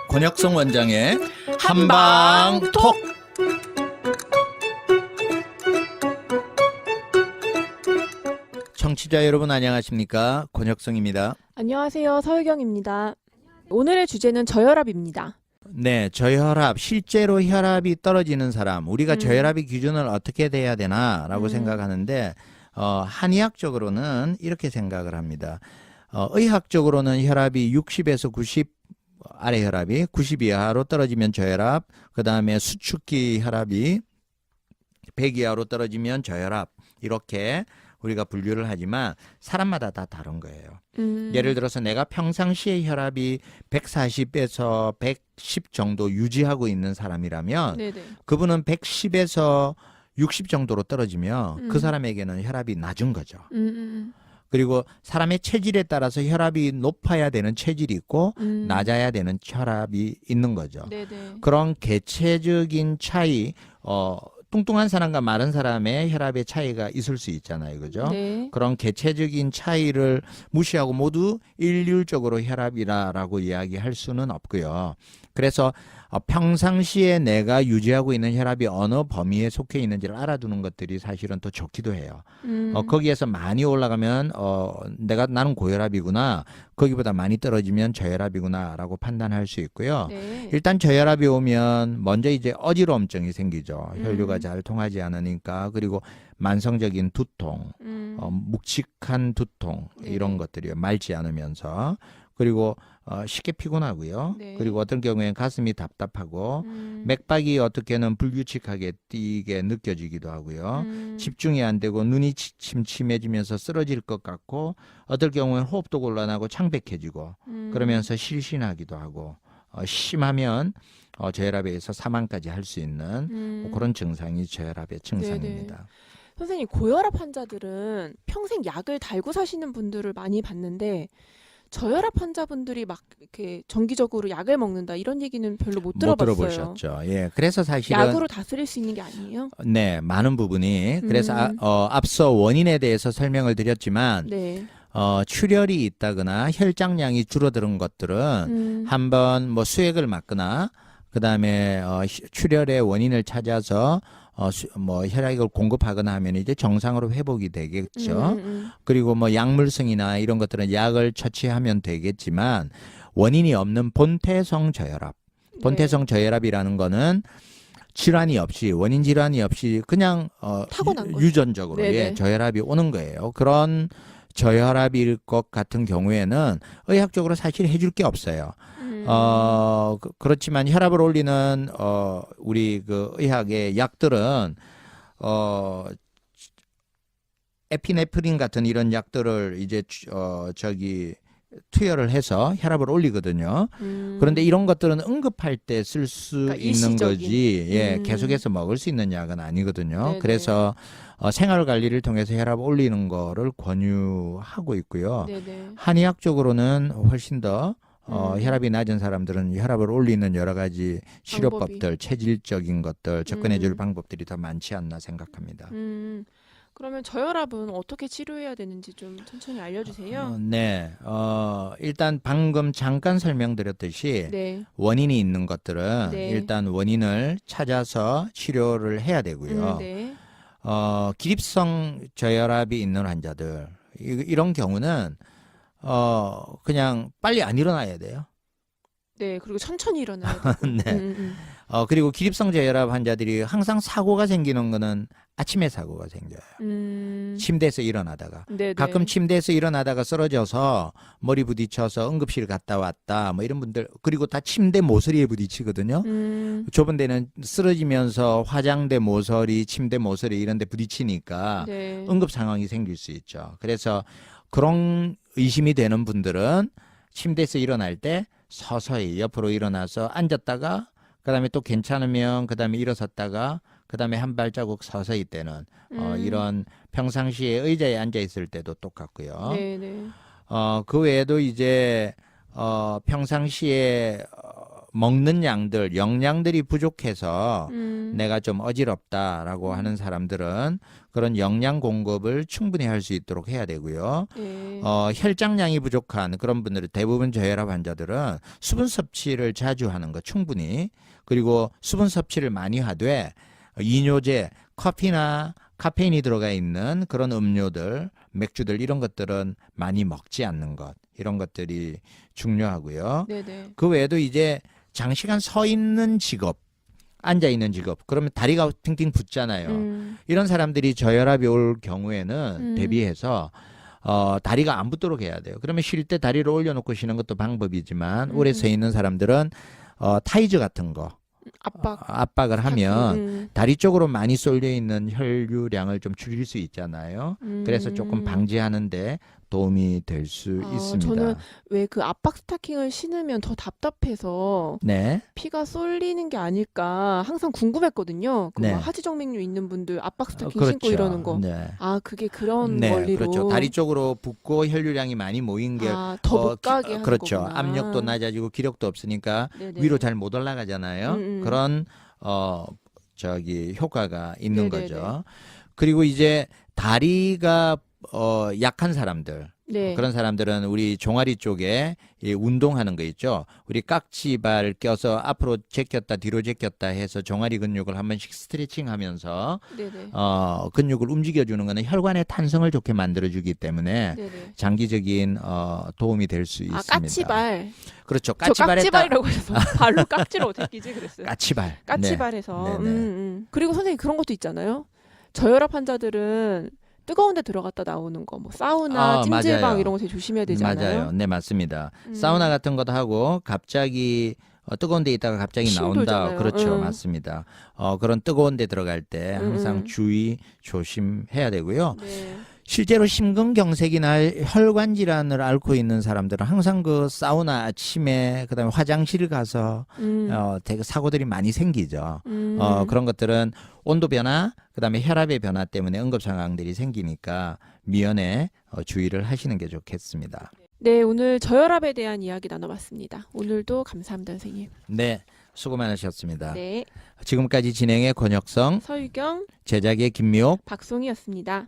권혁성 원장의 한방톡. 청취자 여러분 안녕하십니까? 권혁성입니다. 안녕하세요. 서유경입니다. 오늘의 주제는 저혈압입니다. 네, 저혈압, 실제로 혈압이 떨어지는 사람, 우리가 저혈압의 기준을 어떻게 돼야 되나라고 생각하는데 한의학적으로는 이렇게 생각을 합니다. 의학적으로는 혈압이 60에서 90, 아래 혈압이 90 이하로 떨어지면 저혈압, 그 다음에 수축기 혈압이 100 이하로 떨어지면 저혈압, 이렇게 우리가 분류를 하지만 사람마다 다 다른 거예요. 예를 들어서 내가 평상시에 혈압이 140에서 110 정도 유지하고 있는 사람이라면 네네. 그분은 110에서 60 정도로 떨어지면 그 사람에게는 혈압이 낮은 거죠. 그리고 사람의 체질에 따라서 혈압이 높아야 되는 체질이 있고 낮아야 되는 혈압이 있는 거죠. 네네. 그런 개체적인 차이, 뚱뚱한 사람과 마른 사람의 혈압의 차이가 있을 수 있잖아요. 그죠? 네. 그런 개체적인 차이를 무시하고 모두 일률적으로 혈압이라고 이야기할 수는 없고요. 그래서 평상시에 내가 유지하고 있는 혈압이 어느 범위에 속해 있는지를 알아두는 것들이 사실은 더 좋기도 해요. 거기에서 많이 올라가면 나는 고혈압이구나, 거기보다 많이 떨어지면 저혈압이구나라고 판단할 수 있고요. 네. 일단 저혈압이 오면 먼저 이제 어지러움증이 생기죠. 혈류가 잘 통하지 않으니까. 그리고 만성적인 두통, 묵직한 두통, 이런 것들이요. 맑지 않으면서. 그리고 쉽게 피곤하고요. 네. 그리고 어떤 경우에는 가슴이 답답하고 맥박이 어떻게는 불규칙하게 뛰게 느껴지기도 하고요. 집중이 안 되고 눈이 침침해지면서 쓰러질 것 같고, 어떨 경우에는 호흡도 곤란하고 창백해지고 그러면서 실신하기도 하고, 심하면 저혈압에 의해서 사망까지 할 수 있는 뭐 그런 증상이 저혈압의 증상입니다. 네네. 선생님, 고혈압 환자들은 평생 약을 달고 사시는 분들을 많이 봤는데 저혈압 환자분들이 막 이렇게 정기적으로 약을 먹는다 이런 얘기는 별로 못 들어봤어요. 들어보셨죠. 예, 그래서 사실은 약으로 다스릴 수 있는 게 아니에요? 네, 많은 부분이. 그래서 앞서 원인에 대해서 설명을 드렸지만 네. 출혈이 있다거나 혈장량이 줄어드는 것들은 한번 뭐 수액을 맞거나 그다음에 출혈의 원인을 찾아서 뭐 혈액을 공급하거나 하면 이제 정상으로 회복이 되겠죠. 그리고 뭐 약물성이나 이런 것들은 약을 처치하면 되겠지만, 원인이 없는 본태성 저혈압, 본태성 저혈압이라는 거는 질환이 없이, 원인 질환이 없이 그냥 타고난 거죠. 유전적으로 예, 저혈압이 오는 거예요. 그런 저혈압일 것 같은 경우에는 의학적으로 사실 해줄 게 없어요. 그렇지만 혈압을 올리는 우리 그 의학의 약들은 에피네프린 같은 이런 약들을 이제 투여를 해서 혈압을 올리거든요. 그런데 이런 것들은 응급할 때 쓸 수 그러니까 있는 일시적인. 거지, 예, 계속해서 먹을 수 있는 약은 아니거든요. 네네. 그래서 생활 관리를 통해서 혈압 올리는 거를 권유하고 있고요. 네네. 한의학적으로는 훨씬 더 혈압이 낮은 사람들은 혈압을 올리는 여러 가지 치료법들, 체질적인 것들, 접근해줄 방법들이 더 많지 않나 생각합니다. 그러면 저혈압은 어떻게 치료해야 되는지 좀 천천히 알려주세요. 네, 일단 방금 잠깐 설명드렸듯이 네. 원인이 있는 것들은 네. 일단 원인을 찾아서 치료를 해야 되고요. 네. 기립성 저혈압이 있는 환자들, 이런 경우는 그냥 빨리 안 일어나야 돼요. 네. 그리고 천천히 일어나야 되고. 네. 그리고 기립성 저혈압 환자들이 항상 사고가 생기는 거는 아침에 사고가 생겨요. 침대에서 일어나다가. 네네. 가끔 침대에서 일어나다가 쓰러져서 머리 부딪혀서 응급실 갔다 왔다, 뭐 이런 분들, 그리고 다 침대 모서리에 부딪히거든요. 좁은 데는 쓰러지면서 화장대 모서리, 침대 모서리 이런 데 부딪히니까 네. 응급 상황이 생길 수 있죠. 그래서 그런 의심이 되는 분들은 침대에서 일어날 때 서서히 옆으로 일어나서 앉았다가 그다음에 또 괜찮으면 그다음에 일어섰다가 그다음에 한 발자국 서서히 떼는 이런 평상시에 의자에 앉아 있을 때도 똑같고요. 네네. 그 외에도 이제 평상시에 먹는 양들, 영양들이 부족해서 음. 내가 좀 어지럽다라고 하는 사람들은 그런 영양 공급을 충분히 할 수 있도록 해야 되고요. 네. 혈장량이 부족한 그런 분들은 대부분 저혈압 환자들은 수분 섭취를 자주 하는 거 충분히, 그리고 수분 섭취를 많이 하되 이뇨제, 커피나 카페인이 들어가 있는 그런 음료들, 맥주들 이런 것들은 많이 먹지 않는 것, 이런 것들이 중요하고요. 네네. 그 외에도 이제 장시간 서 있는 직업, 앉아 있는 직업, 그러면 다리가 팅팅 붓잖아요. 이런 사람들이 저혈압이 올 경우에는 대비해서 다리가 안 붓도록 해야 돼요. 그러면 쉴 때 다리를 올려놓고 쉬는 것도 방법이지만 오래 서 있는 사람들은 타이즈 같은 거 압박을 하면 다리 쪽으로 많이 쏠려 있는 혈류량을 좀 줄일 수 있잖아요. 그래서 조금 방지하는데 도움이 될 수 있습니다. 저는 왜 그 압박 스타킹을 신으면 더 답답해서 네. 피가 쏠리는 게 아닐까 항상 궁금했거든요. 그 네. 막 하지정맥류 있는 분들 압박 스타킹 그렇죠. 신고 이러는 거. 네. 아, 그게 그런 네, 원리로. 그렇죠. 다리 쪽으로 붓고 혈류량이 많이 모인 게 더 못 가게 하는 그렇죠. 거구나. 압력도 낮아지고 기력도 없으니까 네네. 위로 잘 못 올라가잖아요. 그런 효과가 있는 네네네. 거죠. 그리고 이제 다리가 약한 사람들, 네. 그런 사람들은 우리 종아리 쪽에 이 운동하는 거 있죠. 우리 깍지발 껴서 앞으로 제꼈다 뒤로 제꼈다 해서 종아리 근육을 한 번씩 스트레칭하면서 네네. 근육을 움직여주는 거는 혈관의 탄성을 좋게 만들어주기 때문에 네네. 장기적인 도움이 될 수 있습니다. 까치발. 그렇죠. 저 까치발에 깍지발이라고 해서 발로 깍지를 어떻게 끼지 그랬어요. 까치발. 까치발해서. 네네. 그리고 선생님 그런 것도 있잖아요. 저혈압 환자들은 뜨거운 데 들어갔다 나오는 거, 뭐 사우나, 찜질방 맞아요. 이런 거 되게 조심해야 되잖아요. 맞아요. 네, 맞습니다. 사우나 같은 것도 하고 갑자기 뜨거운 데 있다가 갑자기 침 나온다. 돌잖아요. 그렇죠. 맞습니다. 그런 뜨거운 데 들어갈 때 항상 조심해야 되고요. 네. 실제로 심근경색이나 혈관 질환을 앓고 있는 사람들은 항상 그 사우나 아침에 그다음에 화장실 가서 되게 사고들이 많이 생기죠. 그런 것들은 온도 변화, 그다음에 혈압의 변화 때문에 응급 상황들이 생기니까 미연에 주의를 하시는 게 좋겠습니다. 네, 오늘 저혈압에 대한 이야기 나눠봤습니다. 오늘도 감사합니다, 선생님. 네, 수고 많으셨습니다. 네, 지금까지 진행의 권혁성, 서유경, 제작의 김미옥, 박송이었습니다.